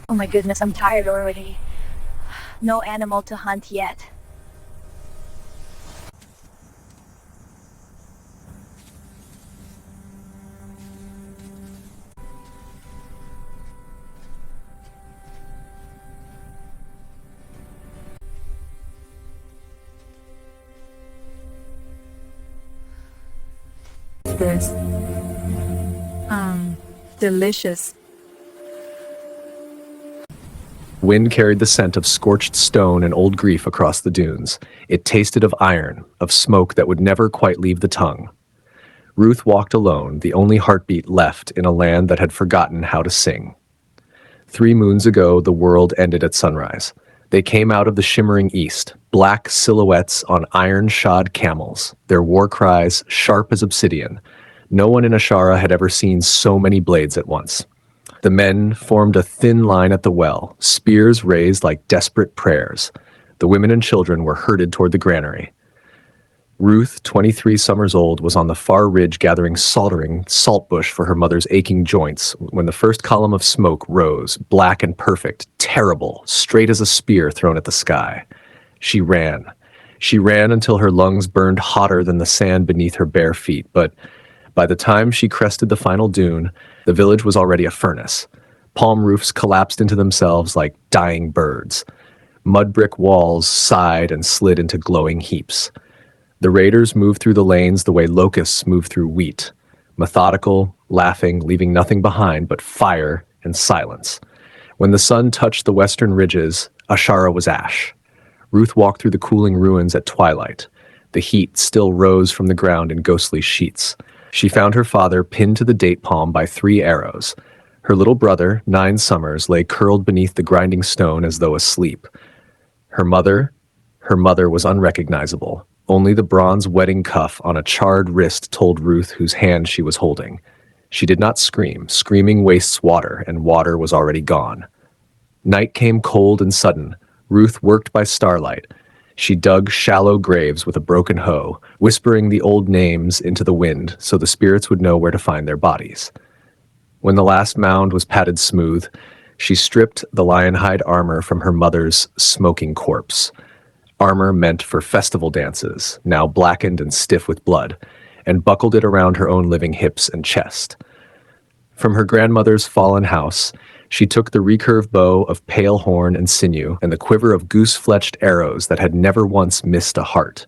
Oh my goodness, I'm tired already. No animal to hunt yet. This. Delicious. Wind carried the scent of scorched stone and old grief across the dunes. It tasted of iron, of smoke that would never quite leave the tongue. Ruth walked alone, the only heartbeat left in a land that had forgotten how to sing. 3 moons ago, the world ended at sunrise. They came out of the shimmering east, black silhouettes on iron-shod camels, their war cries sharp as obsidian. No one in Ashara had ever seen so many blades at once. The men formed a thin line at the well, spears raised like desperate prayers. The women and children were herded toward the granary. Ruth, 23 summers old, was on the far ridge gathering soldering saltbush for her mother's aching joints when the first column of smoke rose, black and perfect, terrible, straight as a spear thrown at the sky. She ran. She ran until her lungs burned hotter than the sand beneath her bare feet, but by the time she crested the final dune, the village was already a furnace. Palm roofs collapsed into themselves like dying birds. Mud brick walls sighed and slid into glowing heaps. The raiders moved through the lanes the way locusts move through wheat, methodical, laughing, leaving nothing behind but fire and silence. When the sun touched the western ridges, Ashara was ash. Ruth walked through the cooling ruins at twilight. The heat still rose from the ground in ghostly sheets. She found her father pinned to the date palm by 3 arrows. Her little brother, 9 summers, lay curled beneath the grinding stone as though asleep. Her mother was unrecognizable. Only the bronze wedding cuff on a charred wrist told Ruth whose hand she was holding. She did not scream. Screaming wastes water, and water was already gone. Night came cold and sudden. Ruth worked by starlight. She dug shallow graves with a broken hoe, whispering the old names into the wind so the spirits would know where to find their bodies. When the last mound was patted smooth, she stripped the lion-hide armor from her mother's smoking corpse. Armor meant for festival dances, now blackened and stiff with blood, and buckled it around her own living hips and chest. From her grandmother's fallen house, she took the recurved bow of pale horn and sinew and the quiver of goose-fletched arrows that had never once missed a heart.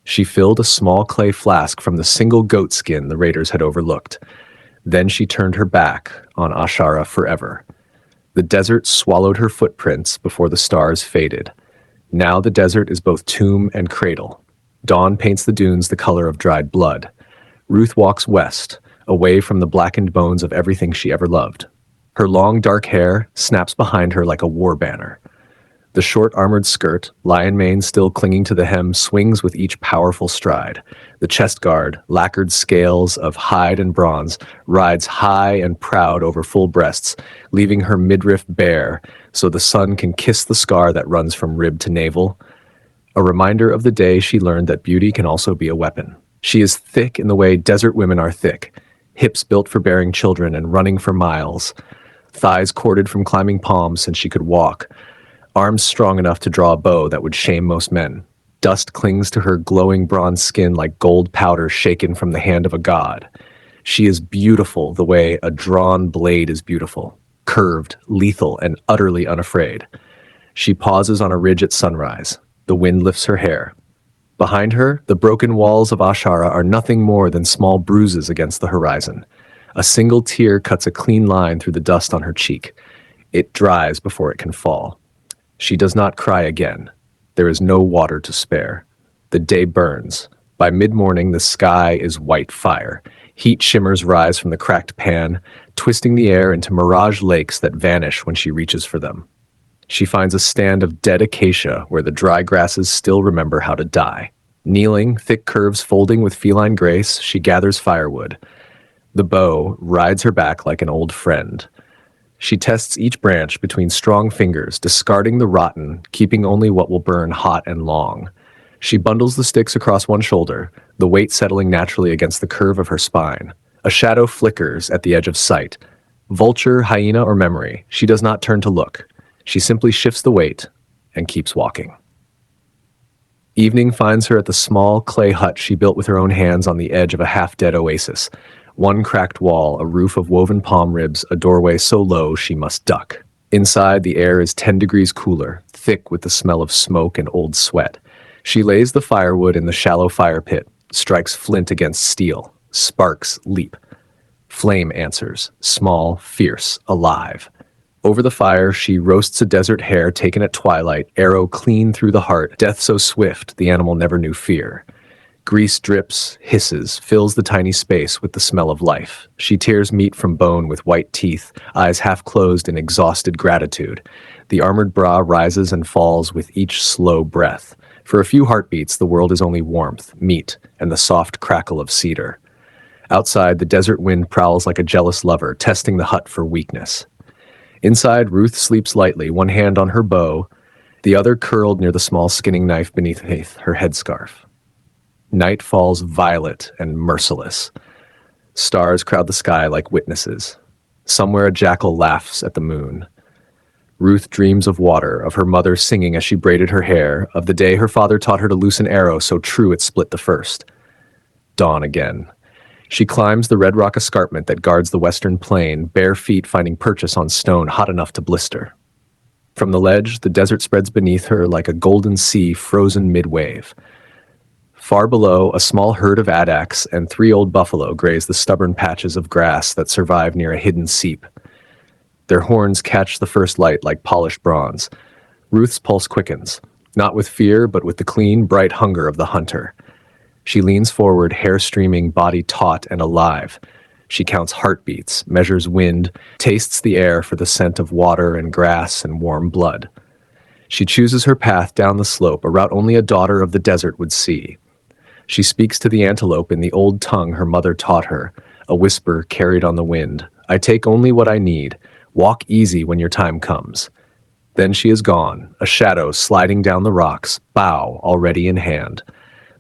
She filled a small clay flask from the single goat skin the raiders had overlooked. Then she turned her back on Ashara forever. The desert swallowed her footprints before the stars faded. Now the desert is both tomb and cradle. Dawn paints the dunes the color of dried blood. Ruth walks west, away from the blackened bones of everything she ever loved. Her long dark hair snaps behind her like a war banner. The short armored skirt, lion mane still clinging to the hem, swings with each powerful stride. The chest guard, lacquered scales of hide and bronze, rides high and proud over full breasts, leaving her midriff bare so the sun can kiss the scar that runs from rib to navel. A reminder of the day she learned that beauty can also be a weapon. She is thick in the way desert women are thick, hips built for bearing children and running for miles, thighs corded from climbing palms since she could walk, arms strong enough to draw a bow that would shame most men. Dust clings to her glowing bronze skin like gold powder shaken from the hand of a god. She is beautiful the way a drawn blade is beautiful, curved, lethal, and utterly unafraid. She pauses on a ridge at sunrise. The wind lifts her hair. Behind her, the broken walls of Ashara are nothing more than small bruises against the horizon. A single tear cuts a clean line through the dust on her cheek. It dries before it can fall. She does not cry again. There is no water to spare. The day burns. By mid-morning, the sky is white fire. Heat shimmers rise from the cracked pan, twisting the air into mirage lakes that vanish when she reaches for them. She finds a stand of dead acacia where the dry grasses still remember how to die. Kneeling, thick curves folding with feline grace, she gathers firewood. The bow rides her back like an old friend. She tests each branch between strong fingers, discarding the rotten, keeping only what will burn hot and long. She bundles the sticks across one shoulder, the weight settling naturally against the curve of her spine. A shadow flickers at the edge of sight. Vulture, hyena, or memory, she does not turn to look. She simply shifts the weight and keeps walking. Evening finds her at the small clay hut she built with her own hands on the edge of a half-dead oasis. One cracked wall, a roof of woven palm ribs, a doorway so low she must duck. Inside, the air is 10 degrees cooler, thick with the smell of smoke and old sweat. She lays the firewood in the shallow fire pit, strikes flint against steel. Sparks leap. Flame answers, small, fierce, alive. Over the fire, she roasts a desert hare taken at twilight, arrow clean through the heart, death so swift the animal never knew fear. Grease drips, hisses, fills the tiny space with the smell of life. She tears meat from bone with white teeth, eyes half closed in exhausted gratitude. The armored bra rises and falls with each slow breath. For a few heartbeats, the world is only warmth, meat, and the soft crackle of cedar. Outside, the desert wind prowls like a jealous lover, testing the hut for weakness. Inside, Ruth sleeps lightly, one hand on her bow, the other curled near the small skinning knife beneath her headscarf. Night falls violet and merciless. Stars crowd the sky like witnesses. Somewhere a jackal laughs at the moon. Ruth dreams of water, of her mother singing as she braided her hair, of the day her father taught her to loose an arrow so true it split the first. Dawn again. She climbs the red rock escarpment that guards the western plain, bare feet finding purchase on stone hot enough to blister. From the ledge, the desert spreads beneath her like a golden sea frozen mid-wave. Far below, a small herd of addax and 3 old buffalo graze the stubborn patches of grass that survive near a hidden seep. Their horns catch the first light like polished bronze. Ruth's pulse quickens, not with fear, but with the clean, bright hunger of the hunter. She leans forward, hair streaming, body taut and alive. She counts heartbeats, measures wind, tastes the air for the scent of water and grass and warm blood. She chooses her path down the slope, a route only a daughter of the desert would see. She speaks to the antelope in the old tongue her mother taught her, a whisper carried on the wind. I take only what I need. Walk easy when your time comes. Then she is gone, a shadow sliding down the rocks, bow already in hand.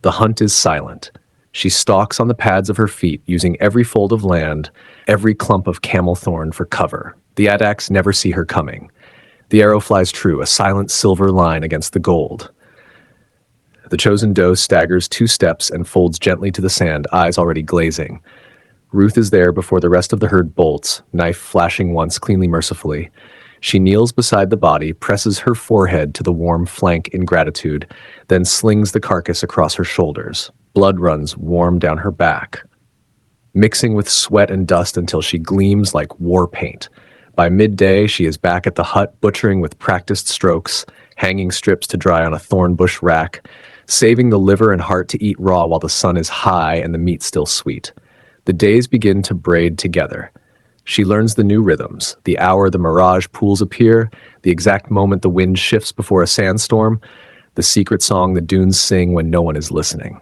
The hunt is silent. She stalks on the pads of her feet, using every fold of land, every clump of camel thorn for cover. The addax never see her coming. The arrow flies true, a silent silver line against the gold. The chosen doe staggers 2 steps and folds gently to the sand, eyes already glazing. Ruth is there before the rest of the herd bolts, knife flashing once cleanly mercifully. She kneels beside the body, presses her forehead to the warm flank in gratitude, then slings the carcass across her shoulders. Blood runs warm down her back, mixing with sweat and dust until she gleams like war paint. By midday, she is back at the hut, butchering with practiced strokes, hanging strips to dry on a thorn bush rack, saving the liver and heart to eat raw while the sun is high and the meat still sweet. The days begin to braid together. She learns the new rhythms, the hour the mirage pools appear, the exact moment the wind shifts before a sandstorm, the secret song the dunes sing when no one is listening.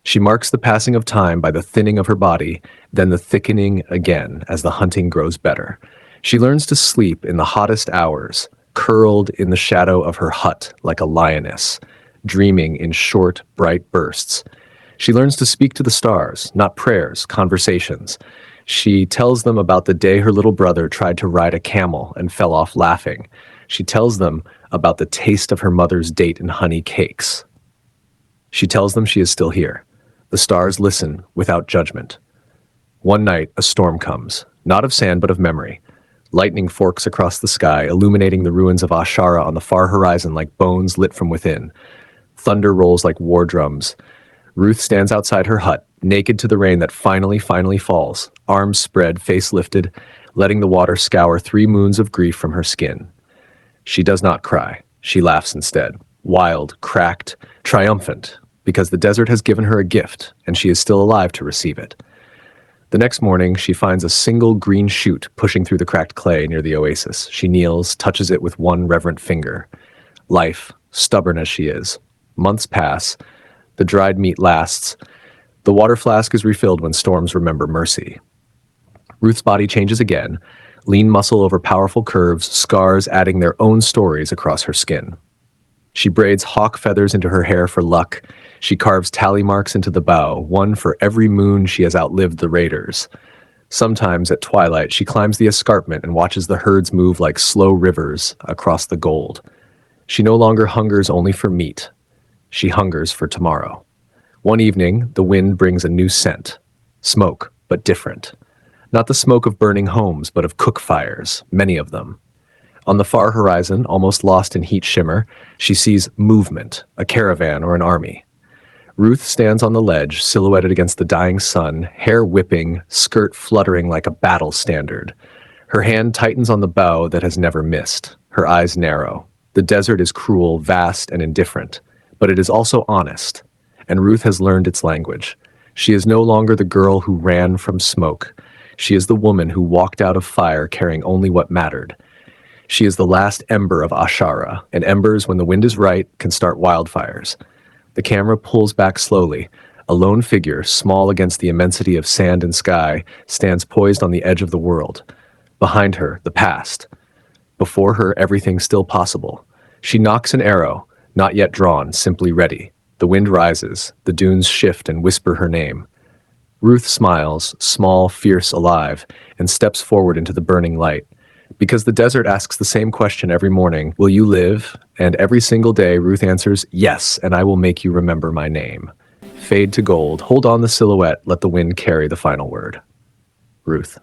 She marks the passing of time by the thinning of her body, then the thickening again as the hunting grows better. She learns to sleep in the hottest hours, curled in the shadow of her hut like a lioness, dreaming in short, bright bursts. She learns to speak to the stars, not prayers, conversations. She tells them about the day her little brother tried to ride a camel and fell off laughing. She tells them about the taste of her mother's date and honey cakes. She tells them she is still here. The stars listen without judgment. One night, a storm comes, not of sand but of memory. Lightning forks across the sky, illuminating the ruins of Ashara on the far horizon like bones lit from within. Thunder rolls like war drums. Ruth stands outside her hut, naked to the rain that finally falls, arms spread, face lifted, letting the water scour 3 moons of grief from her skin. She does not cry. She laughs instead, wild, cracked, triumphant, because the desert has given her a gift, and she is still alive to receive it. The next morning, she finds a single green shoot pushing through the cracked clay near the oasis. She kneels, touches it with one reverent finger. Life, stubborn as she is. Months pass. The dried meat lasts. The water flask is refilled when storms remember mercy. Ruth's body changes again, lean muscle over powerful curves, scars adding their own stories across her skin. She braids hawk feathers into her hair for luck. She carves tally marks into the bow, one for every moon she has outlived the raiders. Sometimes at twilight, she climbs the escarpment and watches the herds move like slow rivers across the gold. She no longer hungers only for meat. She hungers for tomorrow. One evening, the wind brings a new scent. Smoke, but different. Not the smoke of burning homes, but of cook fires, many of them. On the far horizon, almost lost in heat shimmer, she sees movement, a caravan or an army. Ruth stands on the ledge, silhouetted against the dying sun, hair whipping, skirt fluttering like a battle standard. Her hand tightens on the bow that has never missed. Her eyes narrow. The desert is cruel, vast, and indifferent, but it is also honest, and Ruth has learned its language. She is no longer the girl who ran from smoke. She is the woman who walked out of fire carrying only what mattered. She is the last ember of Ashara, and embers, when the wind is right, can start wildfires. The camera pulls back slowly. A lone figure, small against the immensity of sand and sky, stands poised on the edge of the world. Behind her, the past. Before her, everything still possible. She knocks an arrow, not yet drawn, simply ready. The wind rises, the dunes shift and whisper her name. Ruth smiles, small, fierce, alive, and steps forward into the burning light. Because the desert asks the same question every morning, will you live? And every single day, Ruth answers, yes, and I will make you remember my name. Fade to gold, hold on the silhouette, let the wind carry the final word. Ruth.